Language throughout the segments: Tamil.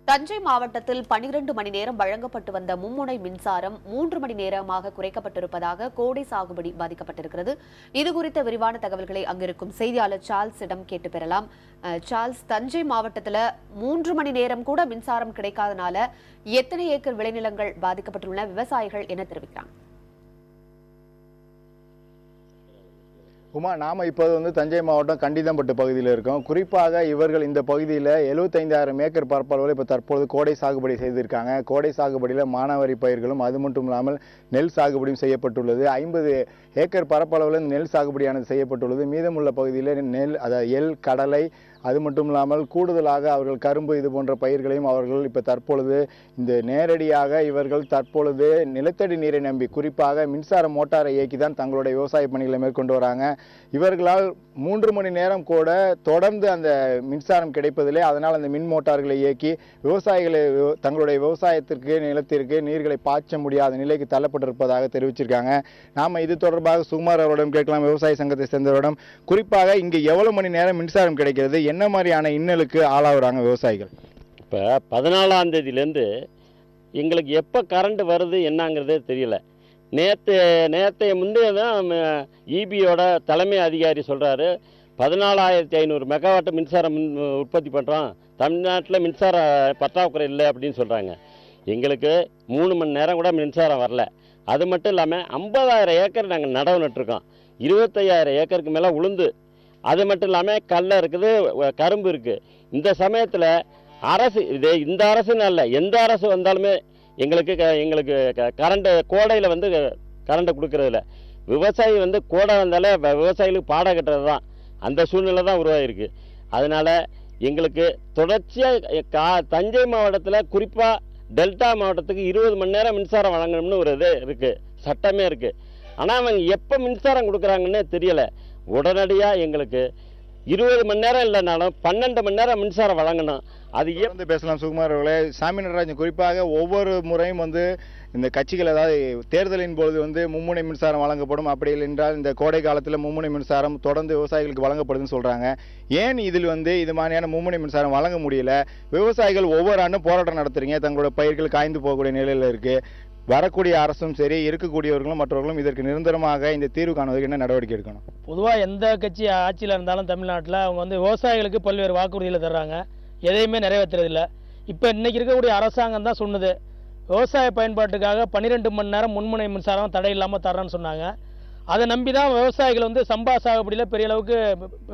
தஞ்சை மாவட்டத்தில் 12 மணி நேரம் வழங்கப்பட்டு வந்த மும்முனை மின்சாரம் 3 மணி நேரமாக குறைக்கப்பட்டிருப்பதாக கோடை சாகுபடி பாதிக்கப்பட்டிருக்கிறது. இதுகுறித்த விரிவான தகவல்களை அங்கிருக்கும் செய்தியாளர் சார்ல்ஸிடம் கேட்டு பெறலாம். சார்ல்ஸ், தஞ்சை மாவட்டத்தில் 3 மணி நேரம் கூட மின்சாரம் கிடைக்காதனால எத்தனை ஏக்கர் விளைநிலங்கள் பாதிக்கப்பட்டுள்ளன? விவசாயிகள் என்ன தெரிவிக்கிறாங்க? உமா, நாம் இப்போது தஞ்சை மாவட்டம் கண்டிதம்பட்டு பகுதியில் இருக்கோம். குறிப்பாக இவர்கள் இந்த பகுதியில் 75,000 ஏக்கர் பரப்பளவில் இப்போ தற்போது கோடை சாகுபடி செய்திருக்காங்க. கோடை சாகுபடியில் மானாவாரி பயிர்களும் அது மட்டும் இல்லாமல் நெல் சாகுபடியும் செய்யப்பட்டுள்ளது. 50 ஏக்கர் பரப்பளவில் நெல் சாகுபடியானது செய்யப்பட்டுள்ளது. மீதமுள்ள பகுதியில் நெல், அதாவது எள், கடலை, அது மட்டும் இல்லாமல் கூடுதலாக அவர்கள் கரும்பு இது போன்ற பயிர்களையும் அவர்கள் இப்போ தற்பொழுது இந்த நேரடியாக இவர்கள் தற்பொழுது நிலத்தடி நீரை நம்பி குறிப்பாக மின்சார மோட்டாரை இயக்கி தான் தங்களுடைய விவசாய பணிகளை மேற்கொண்டு வராங்க. இவர்களால் 3 மணி நேரம் கூட தொடர்ந்து அந்த மின்சாரம் கிடைப்பதில்லை. அதனால் அந்த மின் மோட்டார்களை இயக்கி விவசாயிகளை தங்களுடைய விவசாயத்திற்கு நிலத்திற்கு நீர்களை பாய்ச்ச முடியாத நிலைக்கு தள்ளப்பட்டிருப்பதாக தெரிவிச்சிருக்காங்க. நாம் இது தொடர்பாக சுகுமார் அவரிடம் கேட்கலாம், விவசாய சங்கத்தை சேர்ந்தவரிடம். குறிப்பாக இங்கே எவ்வளவு மணி நேரம் மின்சாரம் கிடைக்கிறது, என்ன மாதிரியான இன்னலுக்கு ஆளாகிறாங்க விவசாயிகள்? இப்போ 14ஆம் தேதியிலேருந்து எங்களுக்கு எப்போ கரண்ட் வருது என்னங்கிறதே தெரியல. நேற்றைய முந்தைய தான் இபியோட தலைமை அதிகாரி சொல்கிறாரு 14,500 மெகாவாட் மின்சாரம் உற்பத்தி பண்ணுறோம், தமிழ்நாட்டில் மின்சார பற்றாக்குறை இல்லை அப்படின்னு சொல்கிறாங்க. எங்களுக்கு 3 மணி நேரம் கூட மின்சாரம் வரல. அது மட்டும் இல்லாமல் 50,000 ஏக்கர் நாங்கள் நடவு நட்டுருக்கோம். 25,000 ஏக்கருக்கு மேலே உளுந்து, அது மட்டும் இல்லாமல் கடலை இருக்குது, கரும்பு இருக்குது. இந்த சமயத்தில் அரசு இந்த அரசுன்னு இல்லை, எந்த அரசு வந்தாலுமே எங்களுக்கு கரண்ட்டு கோடையில் கரண்ட்டை கொடுக்கறதில்ல. விவசாயி கோடை வந்தாலே விவசாயிகளுக்கு பாடம் கட்டுறது தான், அந்த சூழ்நிலை தான் உருவாகிருக்கு. அதனால் எங்களுக்கு தொடர்ச்சியாக தஞ்சை மாவட்டத்தில் குறிப்பாக டெல்டா மாவட்டத்துக்கு 20 மணி நேரம் மின்சாரம் வழங்கணும்னு ஒரு இது இருக்குது, சட்டமே இருக்குது. ஆனால் அவங்க எப்போ மின்சாரம் கொடுக்குறாங்கன்னே தெரியலை. உடனடியாக எங்களுக்கு 20 மணி நேரம் இல்லைனாலும் 12 மணி நேரம் மின்சாரம் வழங்கணும். அது ஏன் பேசலாம் சுகுமார் அவர்களே. சாமி நடராஜன், குறிப்பாக ஒவ்வொரு முறையும் இந்த கட்சிகள், அதாவது தேர்தலின் பொழுது மும்முனை மின்சாரம் வழங்கப்படும், அப்படி இல்லை என்றால் இந்த கோடை காலத்தில் மும்முனை மின்சாரம் தொடர்ந்து விவசாயிகளுக்கு வழங்கப்படுதுன்னு சொல்கிறாங்க. ஏன் இதில் இது மாதிரியான மும்முனை மின்சாரம் வழங்க முடியல? விவசாயிகள் ஒவ்வொரு ஆண்டும் போராட்டம் நடத்துறீங்க, தங்களோட பயிர்கள் காய்ந்து போகக்கூடிய நிலையில் இருக்குது. வரக்கூடிய அரசும் சரி, இருக்கக்கூடியவர்களும் மற்றவர்களும் இதற்கு நிரந்தரமாக இந்த தீர்வு காணுவதற்கு என்ன நடவடிக்கை எடுக்கணும்? பொதுவாக எந்த கட்சி ஆட்சியில் இருந்தாலும் தமிழ்நாட்டில் அவங்க விவசாயிகளுக்கு பல்வேறு வாக்குறுதிகளை தர்றாங்க, எதையுமே நிறைவேற்றுறதில்லை. இப்போ இன்றைக்கி இருக்கக்கூடிய அரசாங்கம் தான் சொன்னது, விவசாய பயன்பாட்டுக்காக 12 மணி நேரம் முன்முனை மின்சாரம் தடை இல்லாமல் தர்றேன்னு சொன்னாங்க. அதை நம்பி தான் விவசாயிகள் சம்பா சாகுபடியில் பெரிய அளவுக்கு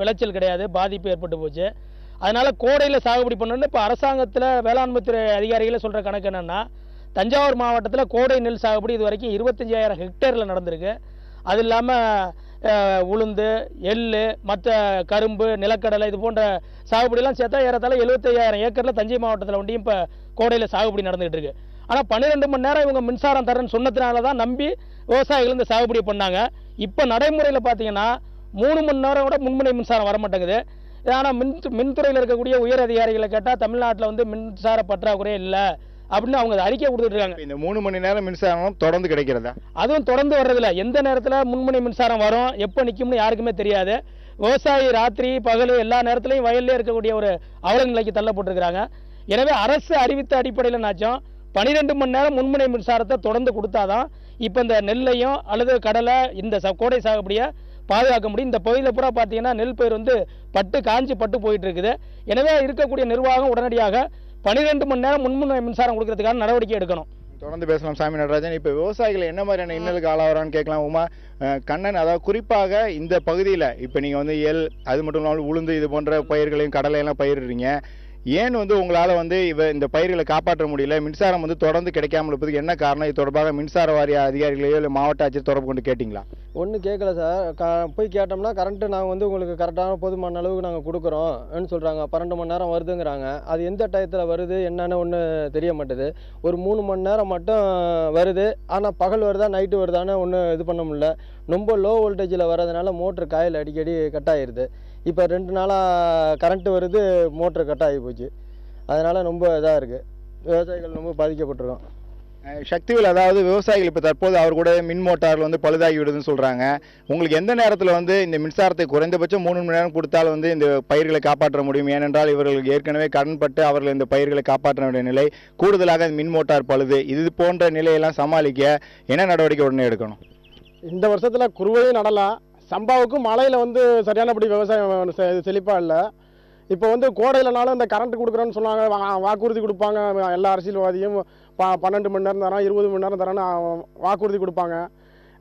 விளைச்சல் கிடையாது, பாதிப்பு ஏற்பட்டு போச்சு. அதனால் கோடையில் சாகுபடி பண்ணணுன்னு இப்போ அரசாங்கத்தில் வேளாண்மை துறை அதிகாரிகளே சொல்கிற கணக்கு என்னென்னா, தஞ்சாவூர் மாவட்டத்தில் கோடை நெல் சாகுபடி இது வரைக்கும் 25,000 ஹெக்டேரில் நடந்திருக்கு. அது இல்லாமல் உளுந்து, எள், மற்ற கரும்பு, நிலக்கடலை இது போன்ற சாகுபடியெல்லாம் சேர்த்தா ஏறத்தாழ 75,000 ஏக்கரில் தஞ்சை மாவட்டத்தில் ஒண்டியும் இப்போ கோடையில் சாகுபடி நடந்துகிட்டு இருக்கு. ஆனால் 12 மணி நேரம் இவங்க மின்சாரம் தரேன்னு சொன்னதுனால தான் நம்பி விவசாயிகள் இந்த சாகுபடி பண்ணாங்க. இப்போ நடைமுறையில் பார்த்தீங்கன்னா 3 மணி நேரம் கூட முன்முனை மின்சாரம் வர மாட்டேங்குது. ஆனால் மின்துறையில் இருக்கக்கூடிய உயர் அதிகாரிகளை கேட்டால் தமிழ்நாட்டில் மின்சார பற்றாக்குறையே இல்லை அப்படின்னு அவங்க அறிக்கை கொடுத்துட்டு இருக்காங்க. இந்த 3 மணி நேரம் மின்சாரம் தொடர்ந்து கிடைக்கிறதா? அதுவும் தொடர்ந்து வர்றதில்ல. எந்த நேரத்தில் முன்முனை மின்சாரம் வரும், எப்போ நிற்கும்னு யாருக்குமே தெரியாது. விவசாயி ராத்திரி பகல் எல்லா நேரத்திலையும் வயல்லே இருக்கக்கூடிய ஒரு அவல நிலைக்கு தள்ளப்பட்டிருக்கிறாங்க. எனவே அரசு அறிவித்த அடிப்படையில் நாச்சும் 12 மணி நேரம் முன்முனை மின்சாரத்தை தொடர்ந்து கொடுத்தாதான் இப்போ இந்த நெல்லையும் அல்லது கடலை இந்த கோடை சாகுபடியை பாதுகாக்க முடியும். இந்த பகுதியில் பூரா பார்த்தீங்கன்னா நெல் பயிர் பட்டு காஞ்சி பட்டு போயிட்டு இருக்குது. எனவே இருக்கக்கூடிய நிர்வாகம் உடனடியாக 12 மணி நேரம் முன்முனை மின்சாரம் கொடுக்கறதுக்கான நடவடிக்கை எடுக்கணும். தொடர்ந்து பேசலாம் சாமி நடராஜன். இப்போ விவசாயிகள் என்ன மாதிரியான இன்னலுக்கு ஆளாகிறான்னு கேட்கலாம். உமா கண்ணன், அதாவது குறிப்பாக இந்த பகுதியில் இப்போ நீங்கள் எள், அது மட்டும் இல்லாமல் உளுந்து இது போன்ற பயிர்களையும் கடலையெல்லாம் பயிரிடுறீங்க. ஏன் உங்களால் இந்த பயிர்களை காப்பாற்ற முடியல? மின்சாரம் தொடர்ந்து கிடைக்காமல் இருப்பதுக்கு என்ன காரணம்? இது தொடர்பாக மின்சார வாரிய அதிகாரிகளையோ இல்லை மாவட்ட ஆட்சியர் தொடர்பு கொண்டு கேட்டிங்களா? ஒன்றும் கேட்கல சார். போய் கேட்டோம்னா கரண்ட்டு நாங்கள் உங்களுக்கு கரெக்டான போதுமான அளவுக்கு நாங்கள் கொடுக்குறோம்னு சொல்கிறாங்க. 12 மணி நேரம் வருதுங்கிறாங்க. அது எந்த டயத்தில் வருது என்னன்னு ஒன்றும் தெரிய மாட்டேது. ஒரு 3 மணி நேரம் மட்டும் வருது. ஆனால் பகல் வருதா நைட்டு வருதான்னு ஒன்றும் இது பண்ண முடியல. ரொம்ப லோ வோல்டேஜில் வர்றதுனால மோட்ரு காயில் அடிக்கடி கட் ஆகிடுது. இப்போ 2 நாளாக கரண்ட்டு வருது, மோட்ரு கட் ஆகி போச்சு. அதனால் ரொம்ப இதாக இருக்குது, விவசாயிகள் ரொம்ப பாதிக்கப்பட்டிருக்கோம். சக்திவேல், அதாவது விவசாயிகள் இப்போ தற்போது அவர் கூட மின் மோட்டார்கள் வந்து பழுதாகி விடுதுன்னு சொல்கிறாங்க. உங்களுக்கு எந்த நேரத்தில் வந்து இந்த மின்சாரத்தை குறைந்தபட்சம் 3 மணி நேரம் கொடுத்தால் வந்து இந்த பயிர்களை காப்பாற்ற முடியும்? ஏனென்றால் இவர்களுக்கு ஏற்கனவே கடன்பட்டு அவர்கள் இந்த பயிர்களை காப்பாற்ற வேண்டிய நிலை, கூடுதலாக மின் மோட்டார் பழுது, இது போன்ற நிலையெல்லாம் சமாளிக்க என்ன நடவடிக்கை உடனே எடுக்கணும்? இந்த வருஷத்தில் குறுவையும் நடலாம். சம்பாவுக்கும் மழையில் வந்து சரியானபடி விவசாயம் செழிப்பாக இல்லை. இப்போ வந்து கோடையிலனாலும் இந்த கரண்ட் கொடுக்குறேன்னு சொன்னாங்க, வாக்குறுதி கொடுப்பாங்க. எல்லா அரசியல்வாதியும் 12 மணி நேரம் தரோம், 20 மணி நேரம் தரோன்னு வாக்குறுதி கொடுப்பாங்க.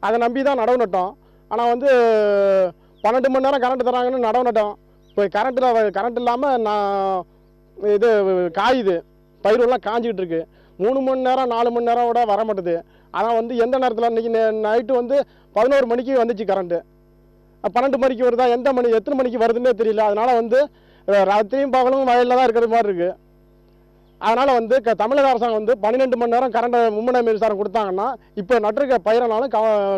அதை நம்பி தான் நடவு நட்டோம். ஆனால் வந்து 12 மணி நேரம் கரண்ட் தராங்கன்னு நடவு நட்டோம். இப்போ கரண்ட் இல்லாமல் இது காயுது, பயிரெல்லாம் காஞ்சிக்கிட்டு இருக்கு. 3 மணி நேரம் 4 மணி நேரம் கூட வர மாட்டுது. ஆனால் வந்து எந்த நேரத்தில் இன்றைக்கி நைட்டு வந்து 11 மணிக்கு வந்துச்சு கரண்ட்டு. 12 மணிக்கு வருதா, எத்தனை மணிக்கு வருதுன்னே தெரியல. அதனால் வந்து ராத்திரியும் பகலும் வயலில் தான் இருக்கிற மாதிரி இருக்குது. அதனால் வந்து தமிழக அரசாங்கம் வந்து 12 மணி நேரம் கரண்ட்டை மும்முனை மின்சாரம் கொடுத்தாங்கன்னா இப்போ நட்டிருக்க பயிரனாலும்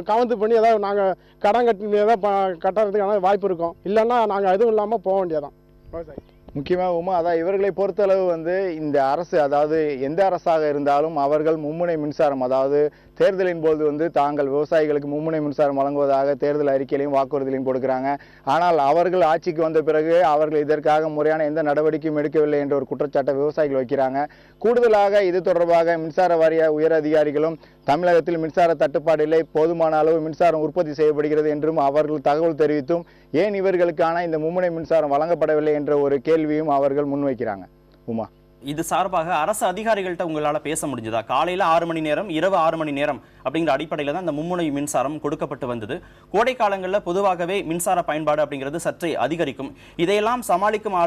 கவர்ந்து பண்ணி ஏதாவது நாங்கள் கடன் கட்டி ஏதாவது கட்டுறதுக்கான வாய்ப்பு இருக்கும். இல்லைன்னா நாங்கள் எதுவும் இல்லாமல் போக வேண்டியதான் விவசாயி. முக்கியமாக உமா, அதாவது இவர்களை பொறுத்தளவு வந்து இந்த அரசு, அதாவது எந்த அரசாக இருந்தாலும் அவர்கள் மும்முனை மின்சாரம், அதாவது தேர்தலின் போது வந்து தாங்கள் விவசாயிகளுக்கு மும்முனை மின்சாரம் வழங்குவதாக தேர்தல் அறிக்கையிலையும் வாக்குறுதியிலையும் கொடுக்குறாங்க. ஆனால் அவர்கள் ஆட்சிக்கு வந்த பிறகு அவர்கள் இதற்காக முறையான எந்த நடவடிக்கையும் எடுக்கவில்லை என்ற ஒரு குற்றச்சாட்டை விவசாயிகள் வைக்கிறாங்க. கூடுதலாக இது தொடர்பாக மின்சார வாரிய உயர் அதிகாரிகளும் தமிழகத்தில் மின்சார தட்டுப்பாடு இல்லை, போதுமான அளவு மின்சாரம் உற்பத்தி செய்யப்படுகிறது என்றும் அவர்கள் தகவல் தெரிவித்தும் ஏன் இவர்களுக்கான இந்த மும்முனை மின்சாரம் வழங்கப்படவில்லை என்ற ஒரு கேள்வியும் அவர்கள் முன்வைக்கிறாங்க. உமா, இது சார்பாக அரசு அதிகாரிகள்கிட்ட உங்களால் பேச முடிஞ்சதா? காலையில் 6 மணி நேரம், இரவு 6 மணி நேரம் அப்படிங்கிற அடிப்படையில் தான் இந்த மும்முனை மின்சாரம் கொடுக்கப்பட்டு வந்தது. கோடை காலங்களில் பொதுவாகவே மின்சார பயன்பாடு அப்படிங்கிறது சற்றே அதிகரிக்கும். இதையெல்லாம் சமாளிக்கும்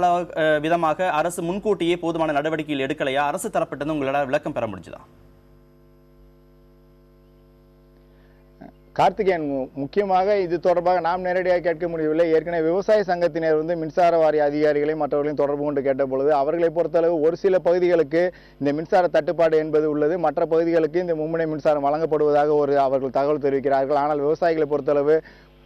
விதமாக அரசு முன்கூட்டியே போதுமான நடவடிக்கைகள் எடுக்கலையா? அரசு தரப்பட்டது உங்களால் விளக்கம் பெற முடிஞ்சதா? கார்த்திகேயன், முக்கியமாக இது தொடர்பாக நாம் நேரடியாக கேட்க முடியவில்லை. ஏற்கனவே விவசாய சங்கத்தினர் வந்து மின்சார வாரிய அதிகாரிகளையும் மற்றவர்களையும் தொடர்பு கொண்டு கேட்ட பொழுது அவர்களை பொறுத்தளவு ஒரு சில பகுதிகளுக்கு இந்த மின்சார தட்டுப்பாடு என்பது உள்ளது, மற்ற பகுதிகளுக்கு இந்த மும்முனை மின்சாரம் வழங்கப்படுவதாக அவர்கள் தகவல் தெரிவிக்கிறார்கள். ஆனால் விவசாயிகளை பொறுத்தளவு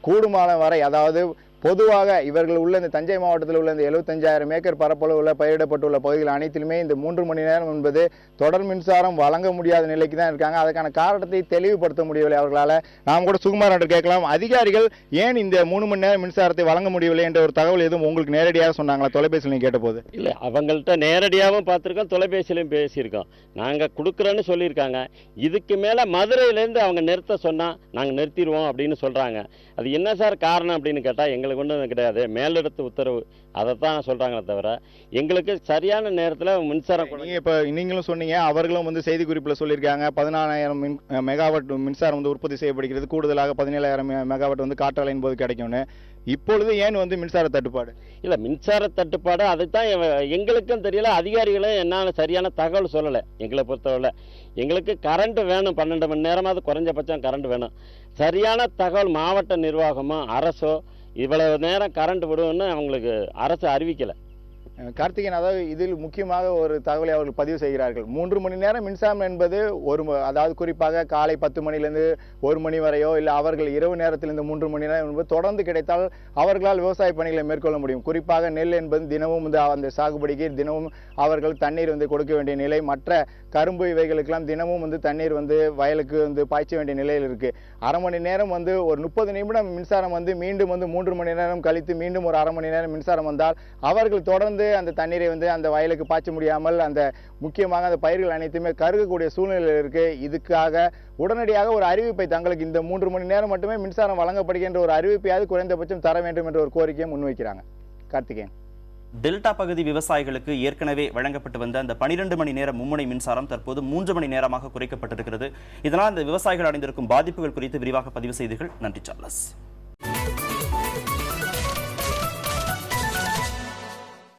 கூடுமான வரை, அதாவது பொதுவாக இவர்கள் உள்ள இந்த தஞ்சை மாவட்டத்தில் உள்ள இந்த 75,000 ஏக்கர் பரப்பளவுள்ள பயிரிடப்பட்டுள்ள பகுதிகள் அனைத்திலுமே இந்த 3 மணி நேரம் என்பது தொடர் மின்சாரம் வழங்க முடியாத நிலைக்கு தான் இருக்காங்க. அதற்கான காரணத்தை தெளிவுபடுத்த முடியவில்லை அவர்களால். நாம் கூட சுகுமார் என்று கேட்கலாம், அதிகாரிகள் ஏன் இந்த 3 மணி நேரம் மின்சாரத்தை வழங்க முடியவில்லை என்ற ஒரு தகவல் எதுவும் உங்களுக்கு நேரடியாக சொன்னாங்களா தொலைபேசியில் கேட்ட போது? இல்லை, அவங்கள்ட்ட நேரடியாகவும் பார்த்துருக்கோம், தொலைபேசியிலையும் பேசியிருக்கோம். நாங்கள் கொடுக்குறோன்னு சொல்லியிருக்காங்க. இதுக்கு மேலே மதுரையிலேருந்து அவங்க நிறுத்த சொன்னால் நாங்கள் நிறுத்திடுவோம் அப்படின்னு சொல்கிறாங்க. அது என்ன சார் காரணம் அப்படின்னு கேட்டால் எங்களுக்கு ஒன்றும் கிடையாது, மேலிடத்து உத்தரவு, அதைத்தான் சொல்கிறாங்களே தவிர எங்களுக்கு சரியான நேரத்தில் மின்சாரம். நீங்கள் இப்போ நீங்களும் சொன்னீங்க, அவர்களும் வந்து செய்தி குறிப்பில் சொல்லியிருக்காங்க 14,000 மெகாவாட் மின்சாரம் வந்து உற்பத்தி செய்யப்படுகிறது, கூடுதலாக 17,000 மெகாவாட் வந்து காற்றாலையின் போது கிடைக்கும்னு. இப்பொழுது ஏன் வந்து மின்சார தட்டுப்பாடு? இல்லை, மின்சார தட்டுப்பாடு அதுதான் எங்களுக்கும் தெரியல, அதிகாரிகளும் என்ன சரியான தகவல் சொல்லலை. எங்களை பொறுத்தவரை எங்களுக்கு கரண்ட் வேணும், 12 மணி நேரமாவது குறைஞ்சபட்சம் கரண்ட் வேணும். சரியான தகவல் மாவட்ட நிர்வாகமோ அரசோ இவ்வளவு நேரம் கரண்ட் விடுவோம்னு அவங்களுக்கு அரசு அறிவிக்கலை. கார்த்திகேயன், அதாவது இதில் முக்கியமாக ஒரு தகவலை அவர்கள் பதிவு செய்கிறார்கள். 3 மணி நேரம் மின்சாரம் என்பது அதாவது குறிப்பாக காலை 10 மணிலேருந்து 1 மணி வரையோ இல்லை அவர்கள் இரவு நேரத்தில் இந்த 3 மணி நேரம் என்பது தொடர்ந்து கிடைத்தால் அவர்களால் விவசாய பணிகளை மேற்கொள்ள முடியும். குறிப்பாக நெல் என்பது தினமும் அந்த சாகுபடிக்கு தினமும் அவர்கள் தண்ணீர் வந்து கொடுக்க வேண்டிய நிலை, மற்ற கரும்பு இவைகளுக்கெல்லாம் தினமும் வந்து தண்ணீர் வந்து வயலுக்கு வந்து பாய்ச்ச வேண்டிய நிலையில் இருக்கு. அரை மணி நேரம் வந்து ஒரு 30 நிமிடம் மின்சாரம் வந்து மீண்டும் வந்து 3 மணி நேரம் கழித்து மீண்டும் ஒரு அரை மணி நேரம் மின்சாரம் வந்தால் அவர்கள் தொடர்ந்து அந்த தண்ணீரை வந்து அந்த வயலுக்கு பாய்ச்ச முடியாமல் அந்த முக்கியமாக அந்த பயிர்கள் அனைத்துமே கருகக்கூடிய சூழ்நிலையில் இருக்கு. இதுக்காக உடனடியாக ஒரு அறிவிப்பை, தங்களுக்கு இந்த 3 மணி நேரம் மட்டுமே மின்சாரம் வழங்கப்படுகின்ற ஒரு அறிவிப்பையாவது குறைந்தபட்சம் தர வேண்டும் என்ற ஒரு கோரிக்கையை முன்வைக்கிறாங்க. கார்த்திகேயன், டெல்டா பகுதி விவசாயிகளுக்கு ஏற்கனவே வழங்கப்பட்டு வந்த அந்த 12 மணி நேர மும்முனை மின்சாரம் தற்போது 3 மணி நேரமாக குறைக்கப்பட்டிருக்கிறது. இதனால் இந்த விவசாயிகள் அடைந்திருக்கும் பாதிப்புகள் குறித்து விரிவாக பதிவு செய்தீர்கள். நன்றி சார்லஸ்.